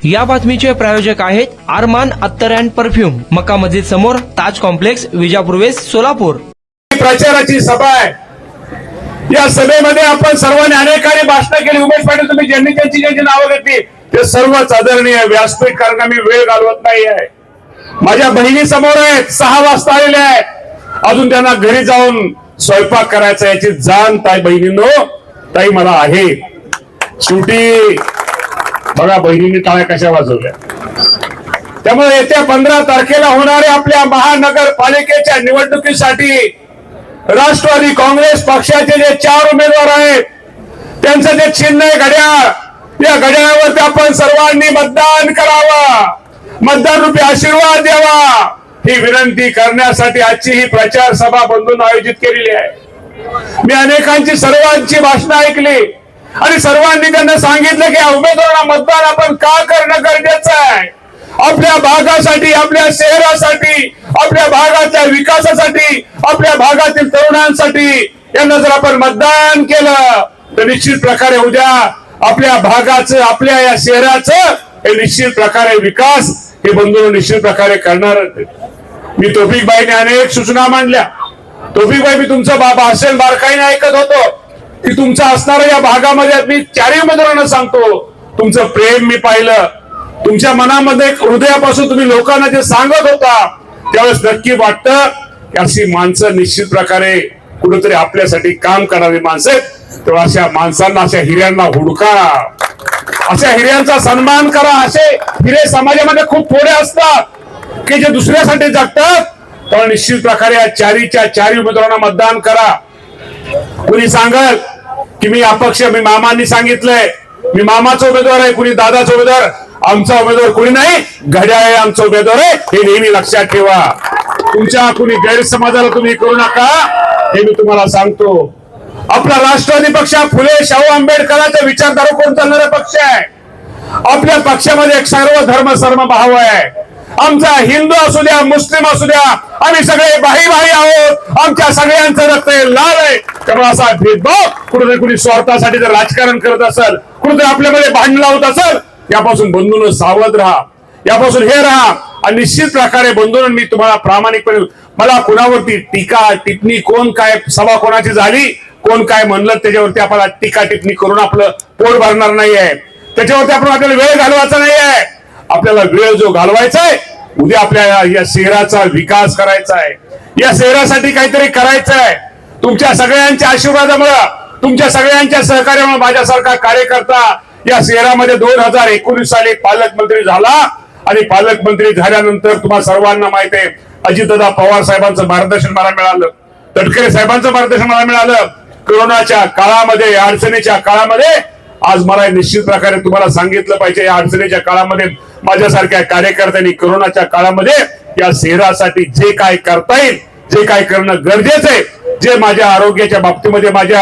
या बातमीचे प्रायोजक आहेत आरमान अत्तर अँड परफ्यूम, मक्का मस्जिद समोर, ताज कॉम्प्लेक्स, विजापूर वेस्ट, सोलापूर। प्रचाराची सभा आहे। या सभेमध्ये आपण सर्वांनी अनेकांनी भाषण केली। उमेश पाटील तुम्ही ज्यांनी ज्यांची नावं घेतली ते सर्वच आदरणीय व्यासपीठ, कारण का मी वेळ घालवत नाही आहे। माझ्या बहिणी समोर आहेत, 6 वाजता आलेल्या आहेत, अजून त्यांना घरी जाऊन स्वयंपाक करायचा, याची जाण ताई बहिणींनो ताई मला आहे। शेवटी बघा बहिणींनी टाळ्या कशा वाजवल्या। त्यामुळे येत्या 15 तारखेला होणाऱ्या आपल्या महानगरपालिकेच्या निवडणुकीसाठी राष्ट्रवादी काँग्रेस पक्षाचे जे 4 उमेदवार आहेत त्यांचं जे चिन्ह आहे घड्याळ, या घड्याळावरती आपण सर्वांनी मतदान करावं, मतदान रूपी आशीर्वाद द्यावा, ही विनंती करण्यासाठी आजची ही प्रचार सभा बंधूंनी आयोजित केलेली आहे। मी अनेकांची सर्वांची भाषणं ऐकली आणि सर्वांनी त्यांना सांगितलं की या उमेदवारांना मतदान आपण का करणं गरजेचं आहे। आपल्या भागासाठी, आपल्या शहरासाठी, आपल्या भागाच्या विकासासाठी, आपल्या भागातील तरुणांसाठी यांना जर आपण मतदान केलं तर निश्चित प्रकारे उद्या आपल्या भागाचं, आपल्या या शहराचं हे निश्चित प्रकारे विकास हे बंधू निश्चित प्रकारे करणार। मी तौफिकबाईने अनेक सूचना मांडल्या। तौफिकबाई, मी तुमचं भाषण बारकाईने ऐकत होतो की तुमचं असणाऱ्या या भागामध्ये मी 4 उमेदवारांना सांगतो, तुमचं प्रेम मी पाहिलं, तुमच्या मनामध्ये हृदयापासून तुम्ही लोकांना जे सांगत होता त्यावेळेस नक्की वाटतं की अशी माणसं निश्चित प्रकारे कुठेतरी आपल्यासाठी काम करणारी माणसं आहेत। तेव्हा अशा माणसांना, अशा हिऱ्यांना हुडका, अशा हिऱ्यांचा सन्मान करा। असे हिरे समाजामध्ये खूप थोडे असतात की जे दुसऱ्यासाठी जगतात। तेव्हा निश्चित प्रकारे या 4 उमेदवारांना मतदान करा। कुणी सांगल की मी अपक्ष, मी मामांनी सांगितलंय मी मामाचा उमेदवार आहे, कुणी दादाचा उमेदवार, आमचा उमेदवार कुणी नाही, घड्याळ आहे आमचा उमेदवार आहे, हे नेहमी लक्षात ठेवा। तुमच्या कुणी गैरसमजाला तुम्ही करू नका, हे मी तुम्हाला सांगतो। आपला राष्ट्रवादी पक्ष फुले शाहू आंबेडकरांच्या विचारधारा कोण चालणारा पक्ष आहे। आपल्या पक्षामध्ये एक सर्व धर्म समभाव आहे। आमचा हिंदू असू द्या, मुस्लिम असू द्या, आम्ही सगळे भाई भाई आहोत, आमच्या सगळ्यांचं रक्त लाल आहे। त्यामुळे असा भेदभाव कुठे कुणी स्वार्थासाठी जर राजकारण करत असेल, कुठे आपल्यामध्ये भांडण लावत असेल, यापासून बंधूंनो सावध राहा, यापासून हे राहा। आणि निश्चित प्रकारे बंधूंनो मी तुम्हाला प्रामाणिकपणे, मला कुणावरती टीका टिप्पणी, कोण काय सभा कोणाची झाली, कोण काय म्हणलं त्याच्यावरती आपल्याला टीका टिप्पणी करून आपलं पोट भरणार नाही आहे। त्याच्यावरती आपण आपल्याला वेळ घालवायचा नाही आहे। आपल्याला वेळ जो घालवायचा आहे, उद्या आपल्या या शहराचा विकास करायचा आहे, या शहरासाठी काहीतरी करायचं आहे। तुमच्या सगळ्यांच्या आशीर्वादामुळे, तुमच्या सगळ्यांच्या सहकार्यामुळे माझ्यासारखा कार्यकर्ता या शहरामध्ये 2019 साली पालकमंत्री झाला आणि पालकमंत्री झाल्यानंतर तुम्हाला सर्वांना माहिती आहे अजितदादा पवार साहेबांचं मार्गदर्शन मला मिळालं, तटकरे साहेबांचं मार्गदर्शन मला मिळालं। कोरोनाच्या काळामध्ये, अडचणीच्या काळामध्ये आज मला निश्चित प्रकारे तुम्हाला सांगितलं पाहिजे, या अडचणीच्या काळामध्ये माझ्यासारख्या कार्यकर्त्यांनी कोरोनाच्या काळामध्ये या शहरासाठी जे काय करता येईल, जे काय करणं गरजेचं आहे, जे माझ्या आरोग्याच्या बाबतीमध्ये माझ्या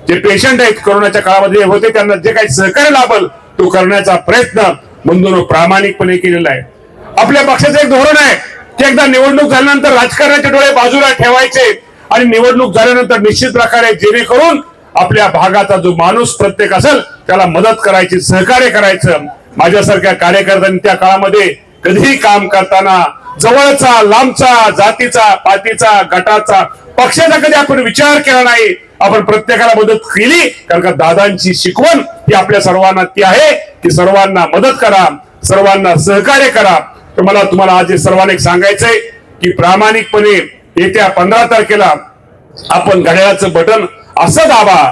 जे पेशंट आहेत कोरोनाच्या काळामध्ये होते त्यांना जे काही सहकार्य लाभल तो करण्याचा प्रयत्न बंधूंनो प्रामाणिकपणे केलेला आहे। आपल्या पक्षाचं एक धोरण आहे की एकदा निवडणूक झाल्यानंतर राजकारणाचे डोळे बाजूला ठेवायचे आणि निवडणूक झाल्यानंतर निश्चित प्रकारे जेणेकरून आपल्या भागाचा जो माणूस प्रत्येक असेल त्याला मदत करायची, सहकार्य करायचं। माझ्यासारख्या कार्यकर्त्यांनी त्या काळामध्ये कधीही काम करताना जवळचा, लांबचा, जातीचा, पातीचा, गटाचा, पक्षाचा कधी आपण विचार केला नाही। आपण प्रत्येकाला मदत केली, कारण का दादांची शिकवण ही आपल्या सर्वांना ती आहे की सर्वांना मदत करा, सर्वांना सहकार्य करा। तर मला तुम्हाला आज सर्वांना एक सांगायचंय की प्रामाणिकपणे येत्या 15 तारखेला आपण घड्याळाचं बटन असं दाबा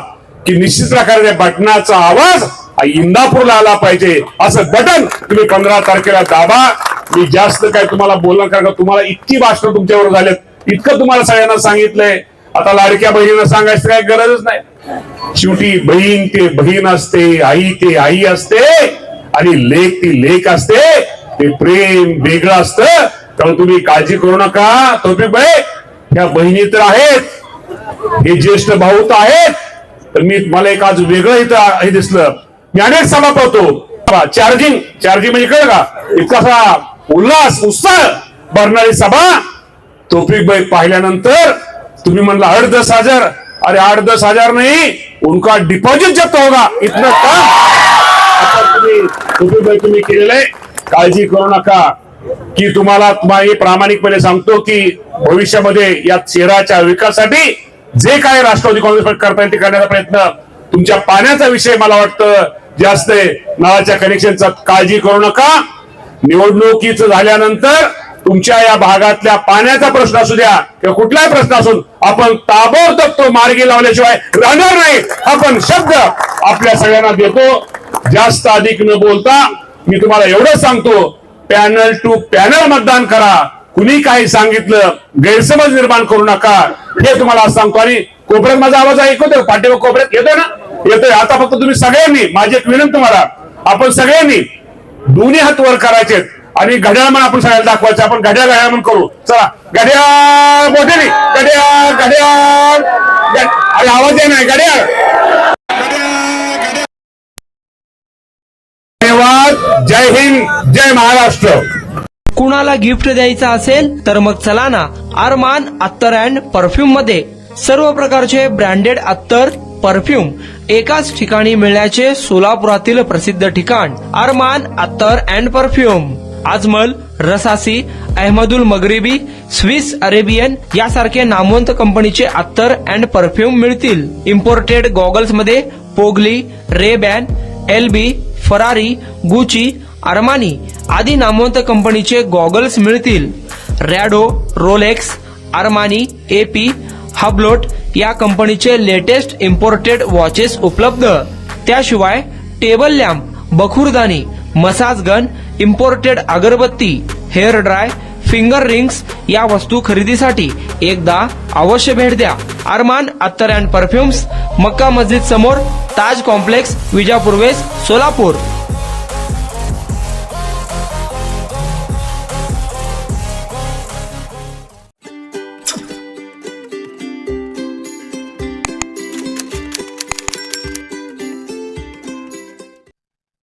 की निश्चित प्रकारे त्या बटनाचा आवाज इंदापूरला आला पाहिजे, असं बटन तुम्ही 15 तारखेला दाबा। मी जास्त काय तुम्हाला बोलणार, कारण का तुम्हाला इतकी भाषण तुमच्यावर झालेत, इतकं तुम्हाला सगळ्यांना सांगितलंय, आता लाडक्या बहिणीला सांगायचं काय गरजच नाही। शेवटी बहीण ते बहीण असते, आई ते आई असते आणि लेक ती लेक असते, ते प्रेम वेगळं असतं। त्यामुळे तुम्ही काळजी करू नका। तौफिकबाई, ह्या बहिणी तर आहेत, हे ज्येष्ठ भाऊ तर आहेत, तर मी मला एक आज वेगळं इथं हे दिसलं, मी अनेक सभा पाहतो, चार्जिंग म्हणजे कळलं का, इतका उल्हास उत्साह भरणारी सभा तौफिकबाई पाहिल्यानंतर तुम्ही म्हणला 8-10 हजार, अरे 8-10 हजार नहीं, उनका डिपॉजिट जब्त होगा, इतना काम तुम्ही केलेलं आहे. काळजी करू नका की तुम्हाला प्रामाणिकपणे सांगतो की भविष्यामध्ये या शहराच्या विकासासाठी जे काय राष्ट्रवादी काँग्रेस पक्ष करता येईल ते करण्याचा प्रयत्न. तुमच्या पाण्याचा विषय मला वाटतं जास्त आहे, नळाच्या कनेक्शनचा काळजी करू नका. निवडणुकीचं झाल्यानंतर तुमच्या या भागातल्या पाण्याचा प्रश्न असू द्या किंवा कुठलाही प्रश्न असून आपण ताबडतोब तो मार्गी लावल्याशिवाय राहणार नाही. आपण शब्द आपल्या सगळ्यांना देतो. जास्त अधिक न बोलता मी तुम्हाला एवढं सांगतो, पॅनल टू पॅनल मतदान करा. कुणी काही सांगितलं गैरसमज निर्माण करू नका हे तुम्हाला आज सांगतो. आणि कोपऱ्यात माझा आवाज ऐकतोय, पाठीवर कोपऱ्यात येतोय ना, येतोय. आता फक्त तुम्ही सगळ्यांनी, माझी एक विनंती तुम्हाला, आपण सगळ्यांनी दोन्ही हात वर करायचे आणि घड्याळ म्हणून आपण सगळ्याला दाखवायचं. आपण घड्याळ म्हणून करू. चला घड्याळ मोठे, घड्याळ घड्याळ अरे आवाज आहे नाही, घड्याळ. धन्यवाद. जय हिंद, जय महाराष्ट्र. कुणाला गिफ्ट द्यायचं असेल तर मग चला ना अरमान अत्तर अँड परफ्यूम मध्ये सर्व प्रकारचे ब्रँडेड अत्तर परफ्यूम एकाच ठिकाणी मिळण्याचे सोलापुरातील प्रसिद्ध ठिकाण अरमान अत्तर and perfume. Ajmal, Rasasi, Ahmed Al Maghribi, Swiss Arabian यासारखे नामवंत कंपनीचे अत्तर अँड परफ्यूम मिळतील. इम्पोर्टेड गॉगल्स मध्ये पोगली, Ray Ban, LB, Ferrari, Gucci, Armani आदी नामवंत कंपनीचे गॉगल्स मिळतील. Rado, Rolex, Armani, AP, Hublot या कंपनीचे लेटेस्ट इम्पोर्टेड वॉचेस उपलब्ध. त्याशिवाय टेबल लॅम्प, बखुरदानी, मसाज गन, इम्पोर्टेड अगरबत्ती, हेअर ड्राय, फिंगर रिंग्स या वस्तू खरेदीसाठी एकदा अवश्य भेट द्या. अरमान अत्तर अँड परफ्युम्स, मक्का मस्जिद समोर, ताज कॉम्प्लेक्स, विजापूर वेस्ट, सोलापूर.